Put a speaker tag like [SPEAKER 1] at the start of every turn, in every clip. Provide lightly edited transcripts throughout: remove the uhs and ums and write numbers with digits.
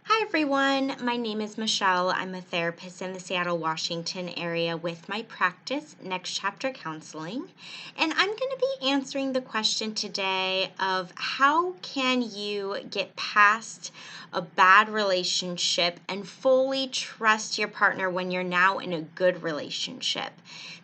[SPEAKER 1] Hi everyone, my name is Michelle. I'm a therapist in the Seattle, Washington area with my practice, Next Chapter Counseling. And I'm going to be answering the question today of how can you get past a bad relationship and fully trust your partner when you're now in a good relationship.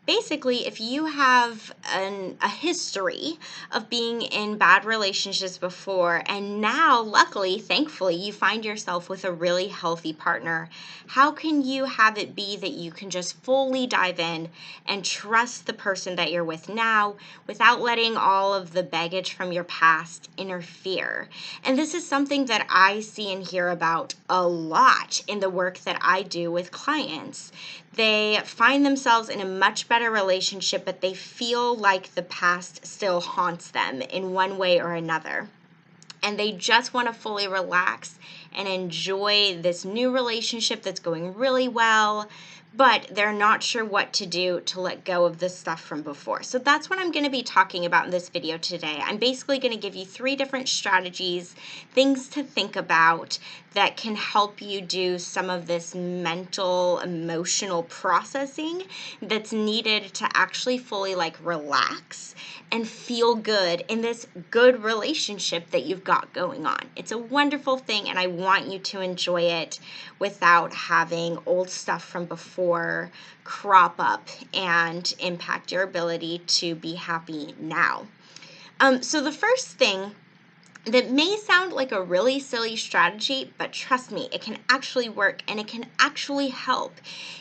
[SPEAKER 1] Basically, if you have a history of being in bad relationships before, and now, luckily, thankfully, you find yourself with a really healthy partner, how can you have it be that you can just fully dive in and trust the person that you're with now without letting all of the baggage from your past interfere? And this is something that I see and hear about a lot in the work that I do with clients. They find themselves in a much better relationship, but they feel like the past still haunts them in one way or another. And they just want to fully relax and enjoy this new relationship that's going really well, but they're not sure what to do to let go of the stuff from before. So that's what I'm going to be talking about in this video today. I'm basically going to give you 3 different strategies, things to think about that can help you do some of this mental, emotional processing that's needed to actually fully relax and feel good in this good relationship that you've got going on. It's a wonderful thing, and I want you to enjoy it without having old stuff from before crop up and impact your ability to be happy now. So the first thing that may sound like a really silly strategy, but trust me, it can actually work and it can actually help,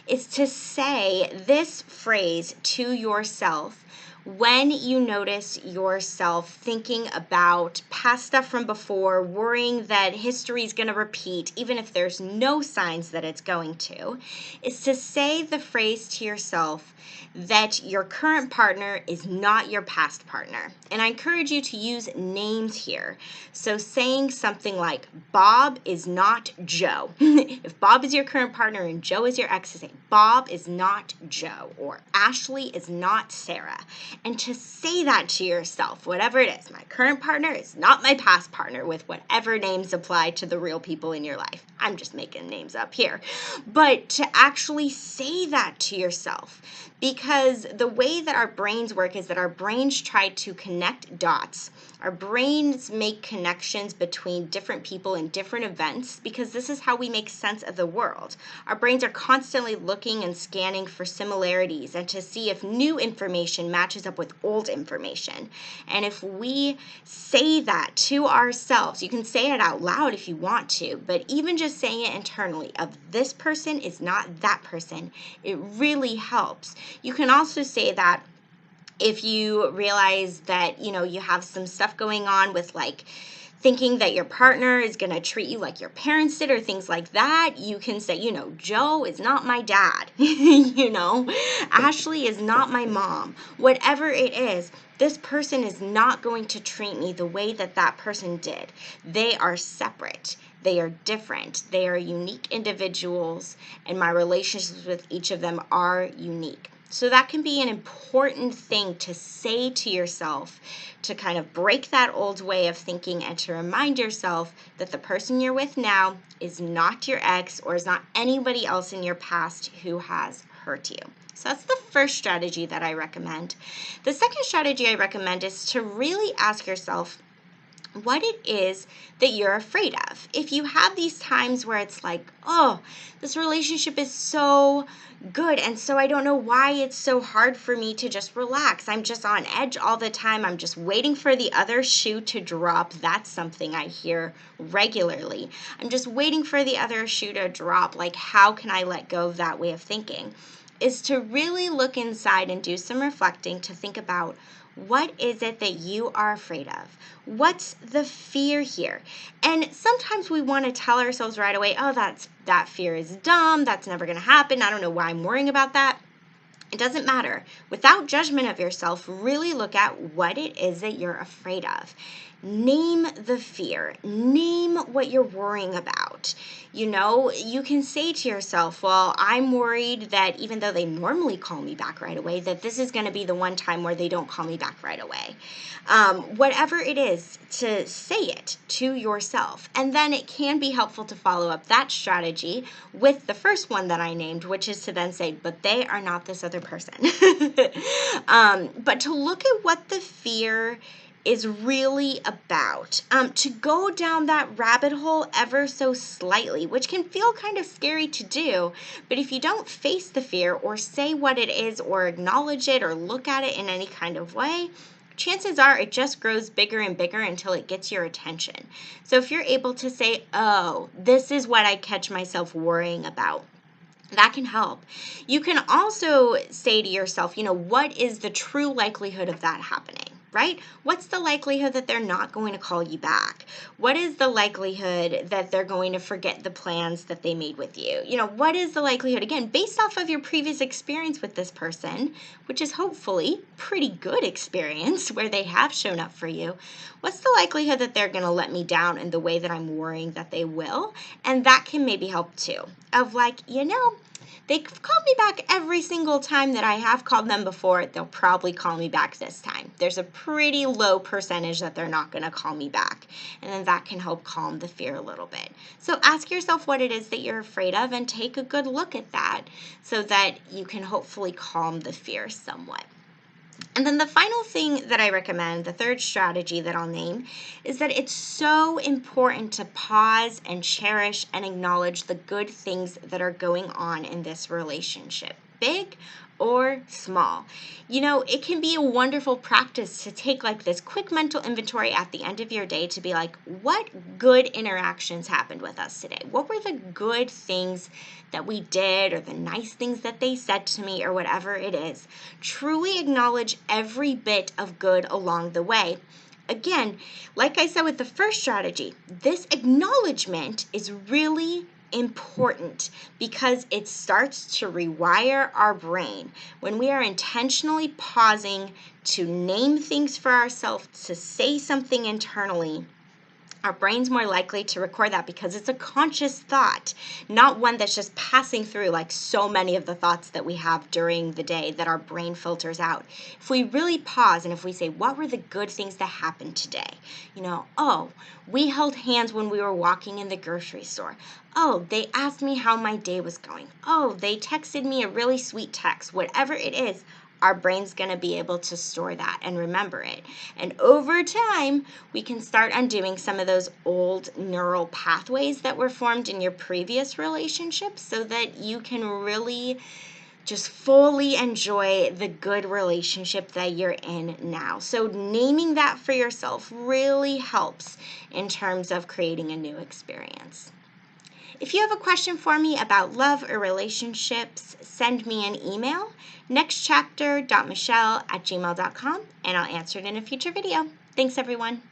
[SPEAKER 1] is to say this phrase to yourself when you notice yourself thinking about past stuff from before, worrying that history is going to repeat, even if there's no signs that it's going to, is to say the phrase to yourself that your current partner is not your past partner. And I encourage you to use names here. So saying something like, Bob is not Joe. If Bob is your current partner and Joe is your ex, say, Bob is not Joe, or Ashley is not Sarah. And to say that to yourself, whatever it is, my current partner is not my past partner, with whatever names apply to the real people in your life. I'm just making names up here. But to actually say that to yourself, because the way that our brains work is that our brains try to connect dots. Our brains make connections between different people and different events because this is how we make sense of the world. Our brains are constantly looking and scanning for similarities and to see if new information matches up with old information. And if we say that to ourselves, you can say it out loud if you want to, but even just saying it internally of this person is not that person, it really helps. You can also say that if you realize that, you have some stuff going on with thinking that your partner is going to treat you like your parents did or things like that, you can say, Joe is not my dad. Ashley is not my mom. Whatever it is, this person is not going to treat me the way that that person did. They are separate. They are different. They are unique individuals, and my relationships with each of them are unique. So that can be an important thing to say to yourself to kind of break that old way of thinking and to remind yourself that the person you're with now is not your ex or is not anybody else in your past who has hurt you. So that's the first strategy that I recommend. The second strategy I recommend is to really ask yourself what it is that you're afraid of. If you have these times where it's like, oh, this relationship is so good, and so I don't know why it's so hard for me to just relax. I'm just on edge all the time. I'm just waiting for the other shoe to drop. That's something I hear regularly. I'm just waiting for the other shoe to drop. How can I let go of that way of thinking? Is to really look inside and do some reflecting to think about, what is it that you are afraid of? What's the fear here? And sometimes we want to tell ourselves right away, oh, that fear is dumb. That's never going to happen. I don't know why I'm worrying about that. It doesn't matter. Without judgment of yourself, really look at what it is that you're afraid of. name the fear. Name what you're worrying about. You can say to yourself, well, I'm worried that even though they normally call me back right away, that this is going to be the one time where they don't call me back right away. Whatever it is, to say it to yourself. And then it can be helpful to follow up that strategy with the first one that I named, which is to then say, but they are not this other person. But to look at what the fear is really about, to go down that rabbit hole ever so slightly, which can feel kind of scary to do, but if you don't face the fear or say what it is or acknowledge it or look at it in any kind of way, chances are it just grows bigger and bigger until it gets your attention. So if you're able to say, oh, this is what I catch myself worrying about, that can help. You can also say to yourself, what is the true likelihood of that happening, right? What's the likelihood that they're not going to call you back? What is the likelihood that they're going to forget the plans that they made with you? What is the likelihood, again, based off of your previous experience with this person, which is hopefully pretty good experience where they have shown up for you, what's the likelihood that they're going to let me down in the way that I'm worrying that they will? And that can maybe help too, of like, they've called me back every single time that I have called them before. They'll probably call me back this time. There's a pretty low percentage that they're not going to call me back. And then that can help calm the fear a little bit. So ask yourself what it is that you're afraid of and take a good look at that so that you can hopefully calm the fear somewhat. And then the final thing that I recommend, the third strategy that I'll name, is that it's so important to pause and cherish and acknowledge the good things that are going on in this relationship, big or small. It can be a wonderful practice to take like this quick mental inventory at the end of your day to be like, what good interactions happened with us today? What were the good things that we did or the nice things that they said to me or whatever it is? Truly acknowledge every bit of good along the way. Again, like I said with the first strategy, this acknowledgement is really important because it starts to rewire our brain. When we are intentionally pausing to name things for ourselves, to say something internally, our brain's more likely to record that because it's a conscious thought, not one that's just passing through like so many of the thoughts that we have during the day that our brain filters out. If we really pause and if we say, what were the good things that happened today? Oh, we held hands when we were walking in the grocery store. Oh, they asked me how my day was going. Oh, they texted me a really sweet text. Whatever it is, our brain's going to be able to store that and remember it. And over time, we can start undoing some of those old neural pathways that were formed in your previous relationships so that you can really just fully enjoy the good relationship that you're in now. So naming that for yourself really helps in terms of creating a new experience. If you have a question for me about love or relationships, send me an email, nextchapter.michelle@gmail.com, and I'll answer it in a future video. Thanks, everyone.